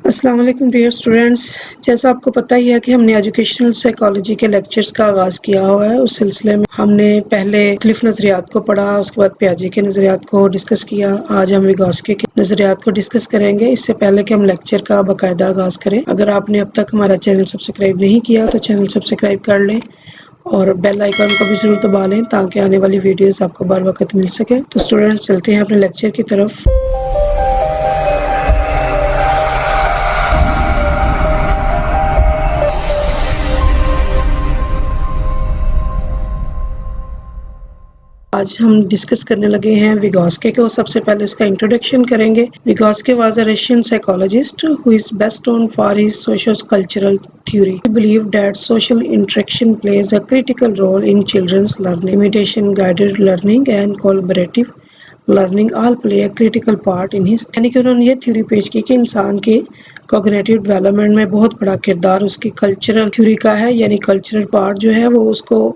السلام علیکم dear students, جیسا آپ کو پتہ ہی ہے کہ ہم نے ایجوکیشنل سائیکالوجی کے لیکچرز کا آغاز کیا ہوا ہے۔ اس سلسلے میں ہم نے پہلے مختلف نظریات کو پڑھا، اس کے بعد پیاجے کے نظریات کو ڈسکس کیا۔ آج ہم ویگاسکی کے نظریات کو ڈسکس کریں گے۔ اس سے پہلے کہ ہم لیکچر کا باقاعدہ آغاز کریں، اگر آپ نے اب تک ہمارا چینل سبسکرائب نہیں کیا تو چینل سبسکرائب کر لیں اور بیل آئیکن کو بھی ضرور دبا لیں تاکہ آنے والی ویڈیوز آپ کو بر وقت مل سکے۔ تو اسٹوڈینٹس چلتے ہیں اپنے لیکچر کی طرف۔ آج ہم ڈسکس کرنے لگے ہیں ویگاسکی کو۔ سب سے پہلے اس کا انٹروڈکشن کریں گے۔ Vygotsky was a Russian psychologist who is best known for his socio-cultural theory. He believed that social interaction plays a critical role in children's learning. Imitation, guided learning and collaborative learning all play a critical part in his. یعنی کہ انہوں نے یہ theory پیش کی کہ انسان کی کوگنیٹیو ڈیولپمنٹ میں بہت بڑا کردار اس کی کلچرل تھیوری کا ہے، یعنی کلچرل پارٹ جو ہے وہ اس کو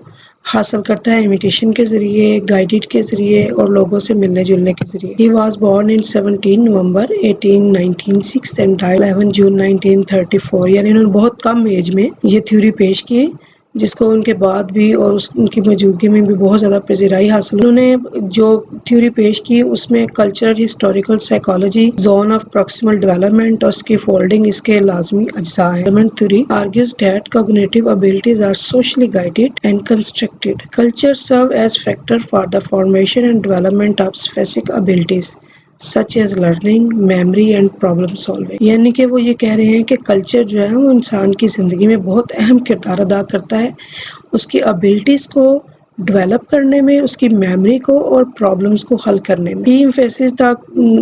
حاصل کرتا ہے امیٹیشن کے ذریعے، گائیڈڈ کے ذریعے اور لوگوں سے ملنے جلنے کے ذریعے۔ He was born in 17 November 1896 and died 11 June 1934۔ یعنی انہوں نے بہت کم ایج میں یہ تھیوری پیش کی، جس کو ان کے بعد بھی اور ان کی موجودگی میں بھی بہت زیادہ پذیرائی حاصل۔ انہوں نے جو تھیوری پیش کی اس میں cultural historical psychology, zone of proximal development اور اس کی فولڈنگ اس کے لازمی اجزاء ہیں۔ Theory argues that cognitive abilities are socially guided and constructed. Culture serve as factor for the formation and development of specific abilities such as learning, memory and problem solving۔ یعنی کہ وہ یہ کہہ رہے ہیں کہ کلچر جو ہے وہ انسان کی زندگی میں بہت اہم کردار ادا کرتا ہے، اس کی ابیلٹیز کو ڈیولپ کرنے میں، اس کی میموری کو اور پرابلمس کو حل کرنے میں۔ He emphasizes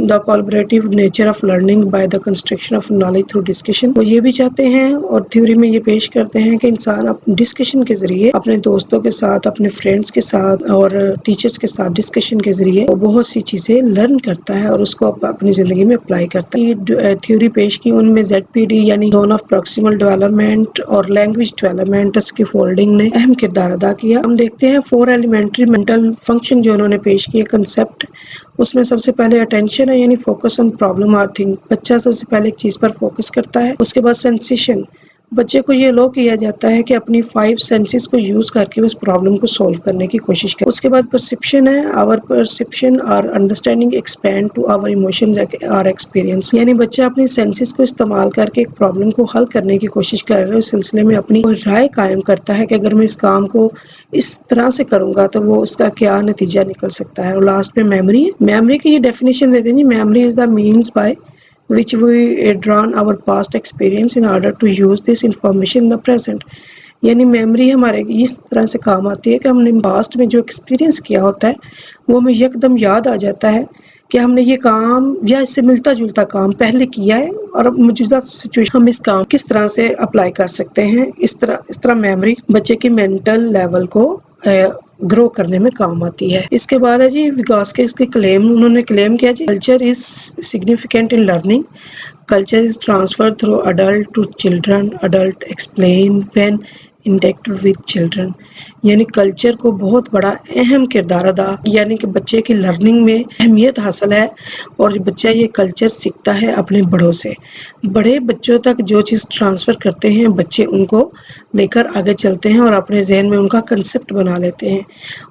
the collaborative nature of learning by the construction of knowledge through discussion۔ وہ یہ بھی چاہتے ہیں اور تھیوری میں یہ پیش کرتے ہیں کہ انسان ڈسکشن کے ذریعے اپنے دوستوں کے ساتھ، اپنے فرینڈس کے ساتھ اور ٹیچرز کے ساتھ ڈسکشن کے ذریعے وہ بہت سی چیزیں لرن کرتا ہے اور اس کو اپنی زندگی میں اپلائی کرتا ہے۔ یہ تھیوری پیش کی ان میں ZPD یعنی زون آف پروکسیمل ڈیولپمنٹ اور لینگویج ڈیولپمنٹ، اس کی فولڈنگ نے اہم کردار ادا کیا۔ ہم دیکھتے ہیں 4 ایلیمنٹری مینٹل فنکشن جو انہوں نے پیش کیے کنسپٹ، اس میں سب سے پہلے اٹینشن ہے، یعنی فوکس آن پرابلم اور تھنگ۔ بچہ سب سے پہلے ایک چیز پر فوکس کرتا ہے۔ اس کے بعد سینسیشن، بچے کو یہ الو کیا جاتا ہے کہ اپنی 5 سینسز کو یوز کر کے اس پرابلم کو سولو کرنے کی کوشش کرے۔ اس کے بعد پرسیپشن ہے، آور پرسیپشن اور understanding expand to our emotions اور ایکسپیرینس، یعنی بچہ اپنی سینسز کو استعمال کر کے ایک پرابلم کو حل کرنے کی کوشش کر رہے ہیں، اس سلسلے میں اپنی رائے قائم کرتا ہے کہ اگر میں اس کام کو اس طرح سے کروں گا تو وہ اس کا کیا نتیجہ نکل سکتا ہے۔ اور لاسٹ میں میموری ہے۔ میموری کی یہ ڈیفینیشن دیتے ہیں، memory is the means by which we drawn our past experience in order to use this information in the present۔ یعنی میموری ہمارے اس طرح سے کام آتی ہے کہ ہم نے پاسٹ میں جو ایکسپیرینس کیا ہوتا ہے وہ ہمیں یکدم یاد آ جاتا ہے کہ ہم نے یہ کام یا اس سے ملتا جلتا کام پہلے کیا ہے اور اب موجودہ سچویشن ہم اس کام کس طرح سے اپلائی کر سکتے ہیں۔ اس طرح میموری بچے کی مینٹل لیول کو گرو کرنے میں کام آتی ہے۔ اس کے بعد ہے جی ویگاسکی کے کلیم، انہوں نے کلیم کیا جی culture is significant in learning, culture is transfer through adult to children, adult explain when interact with children. یعنی کلچر کو بہت بڑا اہم کردار ادا، یعنی کہ بچے کی لرننگ میں اہمیت حاصل ہے اور بچہ یہ کلچر سیکھتا ہے اپنے بڑوں سے۔ بڑے بچوں تک جو چیز ٹرانسفر کرتے ہیں بچے ان کو لے کر آگے چلتے ہیں اور اپنے ذہن میں ان کا کنسپٹ بنا لیتے ہیں۔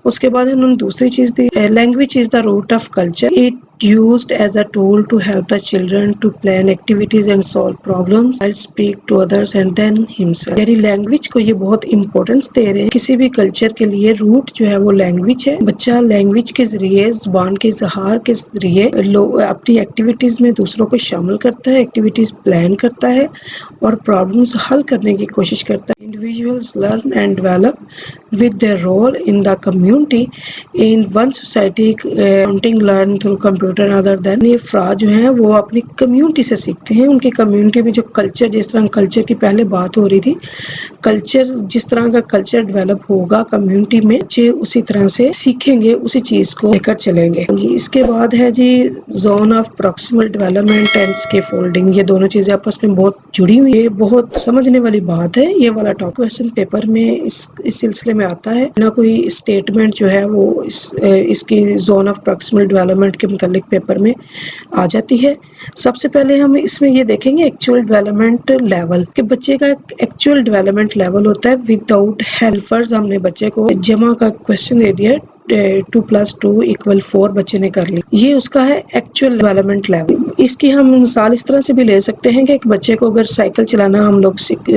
اس کے بعد انہوں نے دوسری چیز دی، language is the root of culture, it used as a tool to help the children to plan activities and solve problems while speak to others and then himself۔ یعنی لینگویج کو یہ بہت امپورٹنس دے رہے ہیں۔ کسی بھی کلچر کے لیے روٹ جو ہے وہ لینگویج ہے۔ بچہ لینگویج کے ذریعے، زبان کے اظہار کے ذریعے اپنی ایکٹیویٹیز میں دوسروں کو شامل کرتا ہے، ایکٹیویٹیز پلان کرتا ہے اور پرابلمس حل کرنے کی کوشش کرتا ہے۔ Individuals learn and develop with their role in the community in one society, counting learn through computer other than۔ یہ افراد جو ہیں وہ اپنی کمیونٹی سے سیکھتے ہیں، ان کی کمیونٹی میں جو کلچر، جس طرح کلچر کی پہلے بات ہو رہی تھی، کلچر جس طرح کا کلچر ڈیولپ ہوگا کمیونٹی میں بچے اسی طرح سے سیکھیں گے، اسی چیز کو لے کر چلیں گے جی۔ اس کے بعد ہے جی zone of proximal development and scaffolding. یہ دونوں چیزیں آپس میں بہت جڑی ہوئی ہے، بہت سمجھنے والی بات ہے۔ یہ والا ٹاپک کوسچن پیپر میں اس سلسلے میں آتا ہے نہ کوئی اسٹیٹمنٹ جو ہے وہ اس کی زون آف پروکسیمل ڈیولپمنٹ کے متعلق پیپر میں آ جاتی ہے۔ سب سے پہلے ہم اس میں یہ دیکھیں گے ایکچوئل ڈیولپمنٹ لیول، کہ بچے کا ایکچوئل ڈیولپمنٹ لیول ہوتا ہے وداؤٹ ہیلپرز۔ ہم نے بچے کو جمع کا کوشچن دے دیا 2+2=4 بچے نے کر لی، یہ اس کا ہے ایکچوئل ڈیولپمنٹ لیول۔ اس کی ہم مثال اس طرح سے بھی لے سکتے ہیں کہ ایک بچے کو اگر سائیکل چلانا ہم لوگ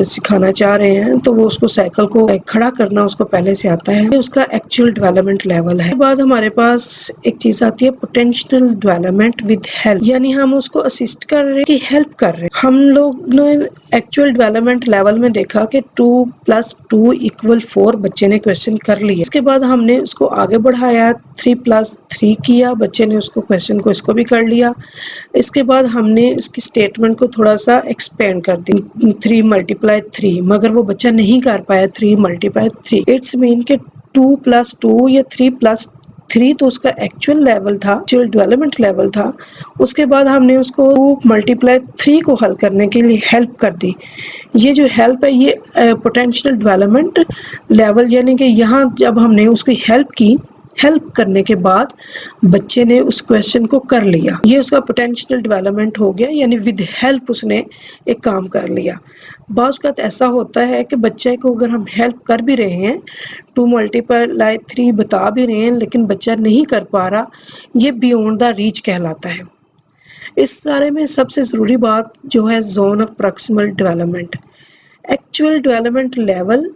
سکھانا چاہ رہے ہیں تو وہ اس کو سائیکل کو کھڑا کرنا اس کو پہلے سے آتا ہے، یہ اس کا ایکچوئل ڈیولپمنٹ لیول ہے۔ اس کے بعد ہمارے پاس ایک چیز آتی ہے پوٹینشیل ڈیولپمنٹ ود ہیلپ، یعنی ہم اس کو اسسٹ کر رہے ہیں، ہیلپ کر رہے ہیں۔ ہم لوگ نے ایکچوئل ڈیولپمنٹ لیول میں دیکھا کہ 2+2=4 بچے نے کوشچن کر لیا، اس کے بعد ہم نے اس کو آگے بڑھایا 3+3 کیا، بچے نے اس کو کوشچن کو اس کو بھی کر لیا۔ اس کے بعد ہم نے اس کی اسٹیٹمنٹ کو تھوڑا سا ایکسپینڈ کر دی 3×3، مگر وہ بچہ نہیں کر پایا 3×3۔ اٹس مین کہ 2+2 یا 3+3 تو اس کا ایکچوئل لیول تھا، ایکچوئل ڈیولپمنٹ لیول تھا۔ اس کے بعد ہم نے اس کو 2×3 کو حل کرنے کے لیے ہیلپ کر دی۔ یہ جو ہیلپ ہے یہ پوٹینشیل ڈیولپمنٹ لیول، یعنی کہ یہاں جب ہم نے اس کی ہیلپ کی، ہیلپ کرنے کے بعد بچے نے اس کویسچن کو کر لیا، یہ اس کا پوٹینشیل ڈیولپمنٹ ہو گیا، یعنی ود ہیلپ اس نے ایک کام کر لیا۔ بعض اوقات ایسا ہوتا ہے کہ بچے کو اگر ہم ہیلپ کر بھی رہے ہیں 2×3 بتا بھی رہے ہیں لیکن بچہ نہیں کر پا رہا، یہ بیونڈ دا ریچ کہلاتا ہے۔ اس سارے میں سب سے ضروری بات جو ہے zone of proximal development, actual development level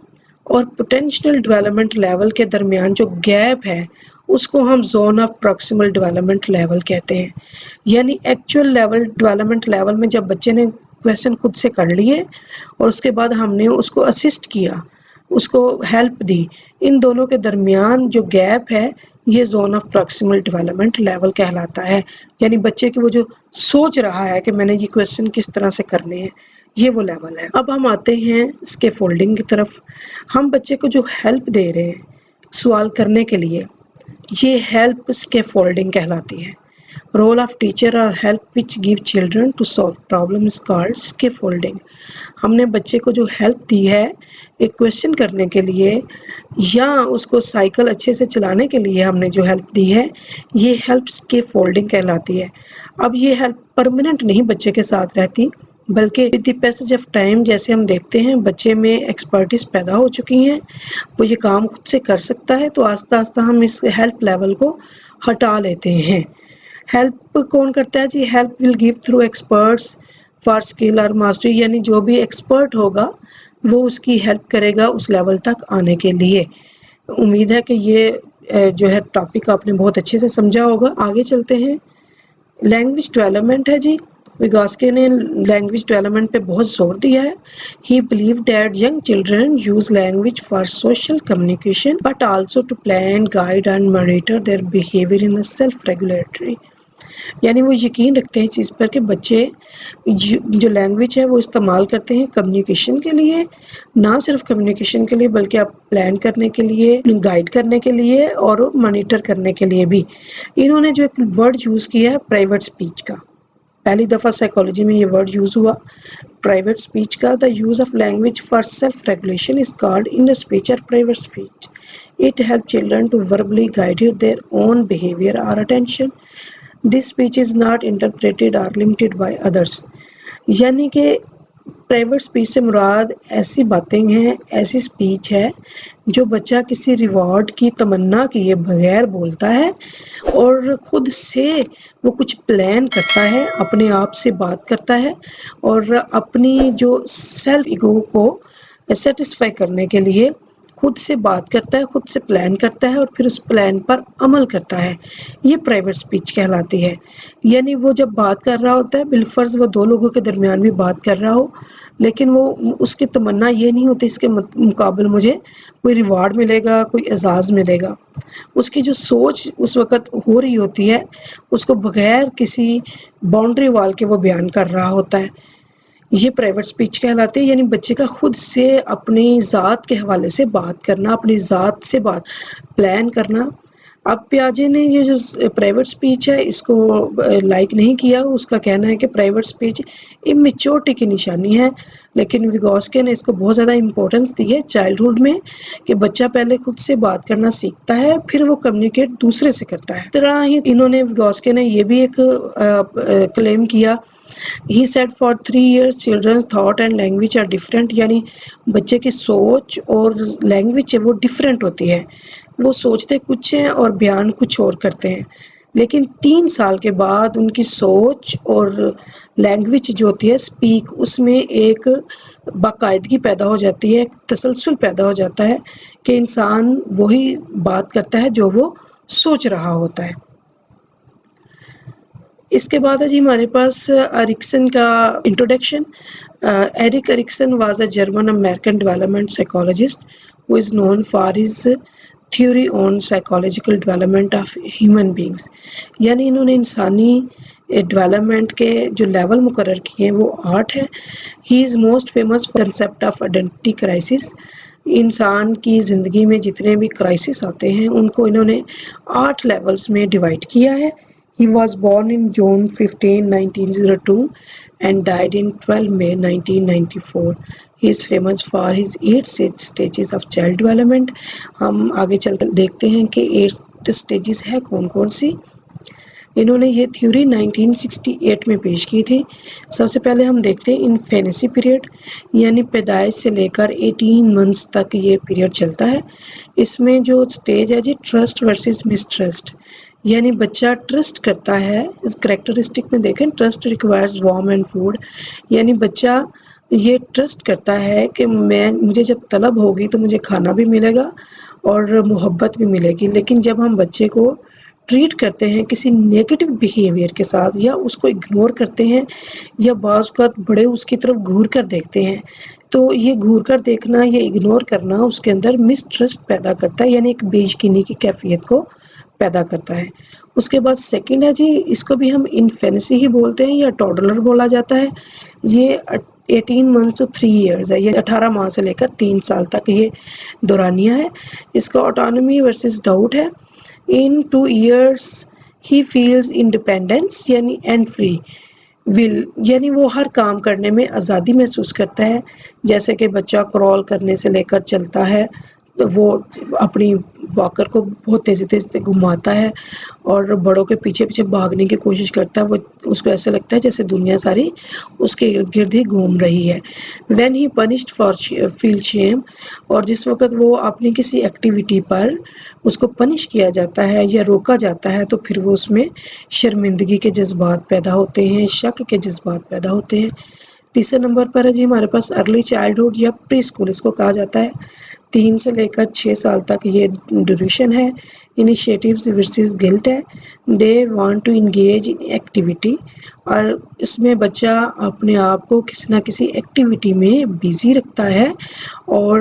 اور پوٹینشیل ڈیولپمنٹ لیول کے درمیان جو گیپ ہے اس کو ہم zone of proximal development level کہتے ہیں۔ یعنی ایکچوئل ڈیولپمنٹ لیول میں جب بچے نے کویسچن خود سے کر لیے اور اس کے بعد ہم نے اس کو اسسٹ کیا، اس کو ہیلپ دی، ان دونوں کے درمیان جو گیپ ہے یہ zone of proximal development level کہلاتا ہے۔ یعنی بچے کی وہ جو سوچ رہا ہے کہ میں نے یہ کویسچن کس طرح سے کرنے ہیں، یہ وہ لیول ہے۔ اب ہم آتے ہیں اسکیفولڈنگ کی طرف۔ ہم بچے کو جو ہیلپ دے رہے ہیں سوال کرنے کے لیے، یہ ہیلپ اسکیفولڈنگ کہلاتی ہے۔ رول آف ٹیچر اور help which give children to solve problem is called scaffolding. ہم نے بچے کو جو ہیلپ دی ہے ایک کویسچن کرنے کے لیے یا اس کو سائیکل اچھے سے چلانے کے لیے ہم نے جو ہیلپ دی ہے، یہ ہیلپ اسکیفولڈنگ کہلاتی ہے۔ اب یہ ہیلپ پرماننٹ نہیں بچے کے ساتھ رہتی، بلکہ with the passage of time جیسے ہم دیکھتے ہیں بچے میں ایکسپرٹیز پیدا ہو چکی ہیں، وہ یہ کام خود سے کر سکتا ہے، تو آہستہ آہستہ ہم اس ہیلپ لیول کو ہٹا لیتے ہیں۔ ہیلپ کون کرتا ہے جی؟ Help will give through experts for skill اور ماسٹری، یعنی جو بھی ایکسپرٹ ہوگا وہ اس کی ہیلپ کرے گا اس لیول تک آنے کے لیے۔ امید ہے کہ یہ جو ہے ٹاپک آپ نے بہت اچھے سے سمجھا ہوگا۔ آگے چلتے ہیں۔ لینگویج ڈیولپمنٹ ہے جی، ویگاسکی نے لینگویج ڈیولپمنٹ پہ بہت زور دیا ہے۔ He believe that young children use language for social communication but also to plan, guide and monitor their behaviour in self regulatory, یعنی وہ یقین رکھتے ہیں اس چیز پر کہ بچے جو لینگویج ہے وہ استعمال کرتے ہیں کمیونیکیشن کے لیے، نہ صرف کمیونیکیشن کے لیے بلکہ آپ پلان کرنے کے لیے، گائیڈ کرنے کے لیے اور مانیٹر کرنے کے لیے بھی۔ انہوں نے جو ایک ورڈ یوز کیا ہے پرائیویٹ اسپیچ کا، پہلی دفعہ سائیکالوجی میں یہ ورڈ یوز ہوا پرائیویٹ اسپیچ کا۔ The use of language for self regulation is called inner speech اور private speech. It help children to verbally guide their own behaviour اور attention. This speech is not interpreted اور limited by others, یعنی کہ private speech سے مراد ایسی باتیں ہیں، ایسی اسپیچ ہے جو بچہ کسی ریوارڈ کی تمنا کیے بغیر بولتا ہے اور خود سے وہ کچھ پلان کرتا ہے، اپنے آپ سے بات کرتا ہے اور اپنی جو سیلف ایگو کو سیٹسفائی کرنے کے لیے خود سے بات کرتا ہے، خود سے پلان کرتا ہے اور پھر اس پلان پر عمل کرتا ہے، یہ پرائیویٹ اسپیچ کہلاتی ہے۔ یعنی وہ جب بات کر رہا ہوتا ہے بالفرض وہ دو لوگوں کے درمیان بھی بات کر رہا ہو، لیکن وہ اس کی تمنا یہ نہیں ہوتی اس کے مقابل مجھے کوئی ریوارڈ ملے گا، کوئی اعزاز ملے گا، اس کی جو سوچ اس وقت ہو رہی ہوتی ہے اس کو بغیر کسی باؤنڈری وال کے وہ بیان کر رہا ہوتا ہے، یہ پرائیویٹ اسپیچ کہلاتی ہے۔ یعنی بچے کا خود سے اپنی ذات کے حوالے سے بات کرنا، اپنی ذات سے بات پلان کرنا، اب پیاجے نے یہ جو پرائیویٹ اسپیچ ہے اس کو لائک نہیں کیا. اس کا کہنا ہے کہ پرائیویٹ اسپیچ امیچورٹی کی نشانی ہے، لیکن ویگوسکی نے اس کو بہت زیادہ امپورٹنس دی ہے چائلڈہڈ میں، کہ بچہ پہلے خود سے بات کرنا سیکھتا ہے پھر وہ کمیونیکیٹ دوسرے سے کرتا ہے. اس طرح ہی انہوں نے ویگوسکی نے یہ بھی ایک کلیم کیا. He said for 3 years children's thought and language are different، یعنی بچے کی سوچ اور لینگویج ہے وہ ڈفرینٹ ہوتی ہے، وہ سوچتے کچھ ہیں اور بیان کچھ اور کرتے ہیں، لیکن 3 سال کے بعد ان کی سوچ اور لینگویج جو ہوتی ہے اسپیک، اس میں ایک باقاعدگی پیدا ہو جاتی ہے، ایک تسلسل پیدا ہو جاتا ہے کہ انسان وہی بات کرتا ہے جو وہ سوچ رہا ہوتا ہے. اس کے بعد ہے جی ہمارے پاس اریکسن کا introduction. Erik Erikson was a German American development psychologist who is known for his theory on psychological development of human beings. یعنی انہوں نے انسانی ڈیولپمنٹ کے جو لیول مقرر کیے ہیں وہ 8 ہیں. He is most famous concept of identity crisis. انسان کی زندگی میں جتنے بھی کرائسس آتے ہیں ان کو انہوں نے 8 لیولز میں ڈیوائڈ کیا ہے. He was born in June 15, 1902 and died in 12 May 1994. He is famous for his 8 stages of child development. ہم آگے چل کر دیکھتے ہیں کہ 8 stages ہے کون کون سی. انہوں نے یہ تھیوری 1968 میں پیش کی تھی. سب سے پہلے ہم دیکھتے ہیں انفینسی پیریڈ، یعنی پیدائش سے لے کر 18 منتھس تک یہ پیریڈ چلتا ہے. اس میں جو سٹیج ہے جی ٹرسٹ ورسز مسٹرسٹ، یعنی بچہ ٹرسٹ کرتا ہے. اس کریکٹرسٹک میں دیکھیں trust requires warm and food, یعنی بچہ یہ ٹرسٹ کرتا ہے کہ مجھے جب طلب ہوگی تو مجھے کھانا بھی ملے گا اور محبت بھی ملے گی. لیکن جب ہم بچے کو ٹریٹ کرتے ہیں کسی نیگیٹو بیہیویئر کے ساتھ یا اس کو اگنور کرتے ہیں یا بعض اوقات بڑے اس کی طرف گھور کر دیکھتے ہیں، تو یہ گھور کر دیکھنا یا اگنور کرنا اس کے اندر مسٹرسٹ پیدا کرتا ہے، یعنی ایک بے یقینی کی کیفیت کو پیدا کرتا ہے. اس کے بعد سیکنڈ ہے جی، اس کو بھی ہم انفینسی ہی بولتے ہیں یا ٹوڈلر بولا جاتا ہے. یہ 18 months to 3 years ہے، یہ 18 ماہ سے لے کر 3 سال تک یہ دورانیہ ہے. اس کا آٹونومی ورسز ڈاؤٹ ہے. ان 2 years he feels independence یعنی اینڈ فری ول، یعنی وہ ہر کام کرنے میں آزادی محسوس کرتا ہے. جیسے کہ بچہ کرال کرنے سے لے کر چلتا ہے، وہ اپنی واکر کو بہت تیزی تیزی گھماتا ہے اور بڑوں کے پیچھے پیچھے بھاگنے کی کوشش کرتا ہے. وہ اس کو ایسا لگتا ہے جیسے دنیا ساری اس کے ارد گرد ہی گھوم رہی ہے. وین ہی پنشڈ فار فیل شیم، اور جس وقت وہ اپنی کسی ایکٹیویٹی پر اس کو پنش کیا جاتا ہے یا روکا جاتا ہے تو پھر وہ اس میں شرمندگی کے جذبات پیدا ہوتے ہیں، شک کے جذبات پیدا ہوتے ہیں. تیسرے نمبر پر ہے جی ہمارے پاس ارلی چائلڈہڈ یا پری اسکول، اس کو کہا جاتا ہے. 3 سے لے کر 6 سال تک یہ ڈیوریشن ہے. انیشیٹیوز ورسز گلٹ ہے. They want to engage in activity, اور اس میں بچہ اپنے آپ کو کسی نہ کسی ایکٹیویٹی میں بیزی رکھتا ہے، اور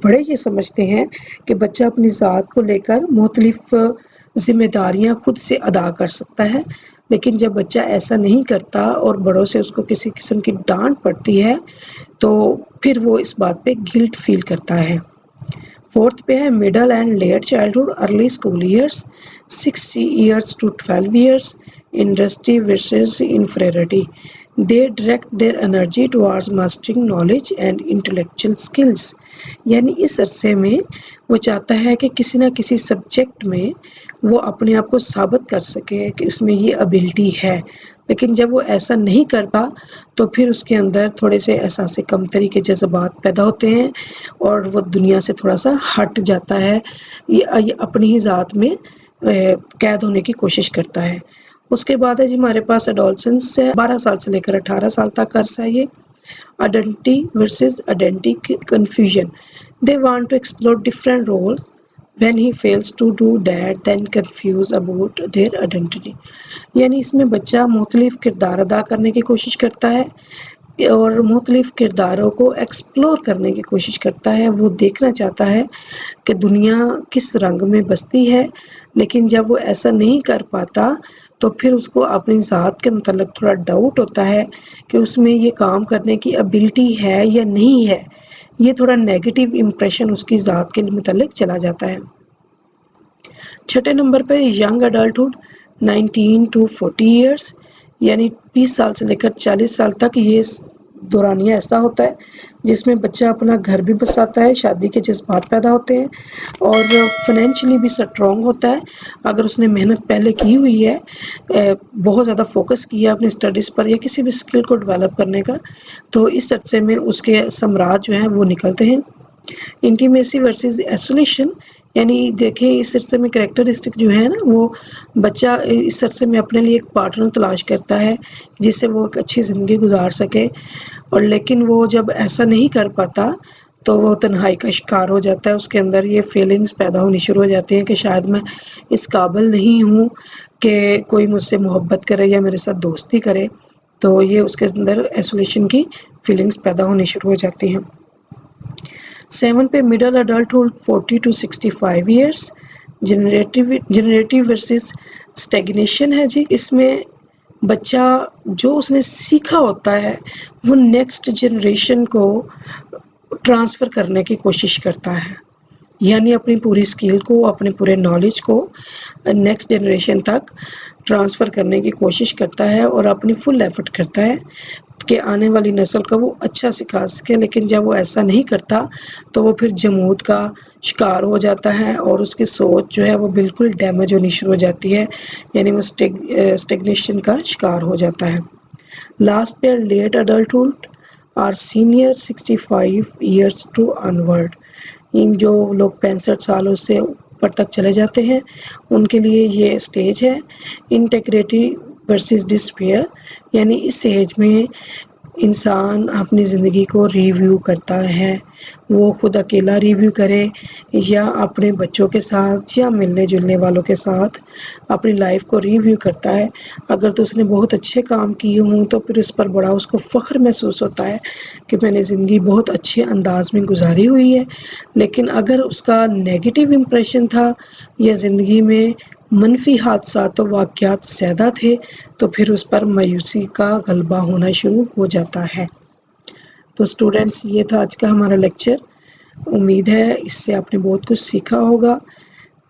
بڑے یہ سمجھتے ہیں کہ بچہ اپنی ذات کو لے کر مختلف ذمہ داریاں خود سے ادا کر سکتا ہے. لیکن جب بچہ ایسا نہیں کرتا اور بڑوں سے اس کو کسی قسم کی ڈانٹ پڑتی ہے تو پھر وہ اس بات پہ گلٹ فیل کرتا ہے. 4th پہ ہے middle and late childhood, early school years 6 years to 12 years. Industry versus inferiority, they direct their energy towards mastering knowledge and intellectual skills. یعنی اس عرصے میں وہ چاہتا ہے کہ کسی نہ کسی سبجیکٹ میں وہ اپنے آپ کو ثابت کر سکے کہ اس میں یہ ابیلٹی ہے. لیکن جب وہ ایسا نہیں کرتا تو پھر اس کے اندر تھوڑے سے احساس کمتری کے جذبات پیدا ہوتے ہیں اور وہ دنیا سے تھوڑا سا ہٹ جاتا ہے، یہ اپنی ہی ذات میں قید ہونے کی کوشش کرتا ہے. اس کے بعد ہے جی ہمارے پاس ایڈولسنس ہے، 12 سال سے لے کر 18 سال تک عرصہ ہے یہ. Identity versus identity confusion, they want to explore different roles. when he fails to do that then confused about their identity. یعنی اس میں بچہ مختلف کردار ادا کرنے کی کوشش کرتا ہے اور مختلف کرداروں کو ایکسپلور کرنے کی کوشش کرتا ہے. وہ دیکھنا چاہتا ہے کہ دنیا کس رنگ میں بستی ہے، لیکن جب وہ ایسا نہیں کر پاتا تو پھر اس کو اپنی ذات کے متعلق تھوڑا ڈاؤٹ ہوتا ہے کہ اس میں یہ کام کرنے کی ابیلٹی ہے یا نہیں ہے. یہ تھوڑا نیگیٹو امپریشن اس کی ذات کے متعلق چلا جاتا ہے. چھٹے نمبر پہ ینگ اڈلٹہڈ 19 to 40 ایئرس، یعنی 20 سال سے لے کر 40 سال تک یہ دورانیہ ایسا ہوتا ہے جس میں بچہ اپنا گھر بھی بساتا ہے، شادی کے جذبات پیدا ہوتے ہیں اور فائنینشلی بھی سٹرونگ ہوتا ہے اگر اس نے محنت پہلے کی ہوئی ہے، بہت زیادہ فوکس کیا اپنی اسٹڈیز پر یا کسی بھی اسکل کو ڈیولپ کرنے کا، تو اس عرصے میں اس کے ثمرات جو ہیں وہ نکلتے ہیں۔ انٹیمیسی ورسز ایسولیشن، یعنی دیکھیں اس عرصے میں کریکٹرسٹک جو ہے نا، وہ بچہ اس عرصے میں اپنے لیے ایک پارٹنر تلاش کرتا ہے جس سے وہ ایک اچھی زندگی گزار سکے، اور لیکن وہ جب ایسا نہیں کر پاتا تو وہ تنہائی کا شکار ہو جاتا ہے، اس کے اندر یہ فیلنگز پیدا ہونی شروع ہو جاتی ہیں کہ شاید میں اس قابل نہیں ہوں کہ کوئی مجھ سے محبت کرے یا میرے ساتھ دوستی کرے، تو یہ اس کے اندر ایسولیشن کی فیلنگز پیدا ہونی شروع ہو جاتی ہیں۔ 7 پہ middle adulthood 40 to 65 years, generative versus stagnation ہے جی، اس میں بچہ جو اس نے سیکھا ہوتا ہے وہ نیکسٹ جنریشن کو ٹرانسفر کرنے کی کوشش کرتا ہے، یعنی اپنی پوری اسکل کو، اپنے پورے نالج کو نیکسٹ جنریشن تک ٹرانسفر کرنے کی کوشش کرتا ہے اور اپنی فل ایفرٹ کرتا ہے کہ آنے والی نسل کو وہ اچھا سکھا سکے، لیکن جب وہ ایسا نہیں کرتا تو وہ پھر جمود کا شکار ہو جاتا ہے اور اس کی سوچ جو ہے وہ بالکل ڈیمیج ہونی شروع ہو جاتی ہے، یعنی وہ اسٹیگنیشن کا شکار ہو جاتا ہے۔ لاسٹ پہ لیٹ اڈلٹہڈ اور سینئر 65 ایئرس ٹو آنورڈ، ان جو لوگ 65 سالوں سے اوپر تک چلے جاتے ہیں ان کے لیے یہ سٹیج ہے۔ انٹیگریٹی ورسز ڈسپیئر، یعنی اس ایج میں انسان اپنی زندگی کو ریویو کرتا ہے، وہ خود اکیلا ریویو کرے یا اپنے بچوں کے ساتھ یا ملنے جلنے والوں کے ساتھ اپنی لائف کو ریویو کرتا ہے۔ اگر تو اس نے بہت اچھے کام کیے ہوں تو پھر اس پر بڑا اس کو فخر محسوس ہوتا ہے کہ میں نے زندگی بہت اچھے انداز میں گزاری ہوئی ہے، لیکن اگر اس کا نیگیٹو امپریشن تھا یا زندگی میں منفی حادثات و واقعات زیادہ تھے تو پھر اس پر مایوسی کا غلبہ ہونا شروع ہو جاتا ہے۔ تو اسٹوڈینٹس، یہ تھا آج کا ہمارا لیکچر، امید ہے اس سے آپ نے بہت کچھ سیکھا ہوگا۔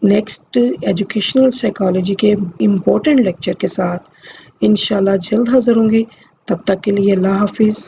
نیکسٹ ایجوکیشنل سائیکالوجی کے امپورٹنٹ لیکچر کے ساتھ انشاءاللہ جلد حاضر ہوں گی، تب تک کے لیے اللہ حافظ۔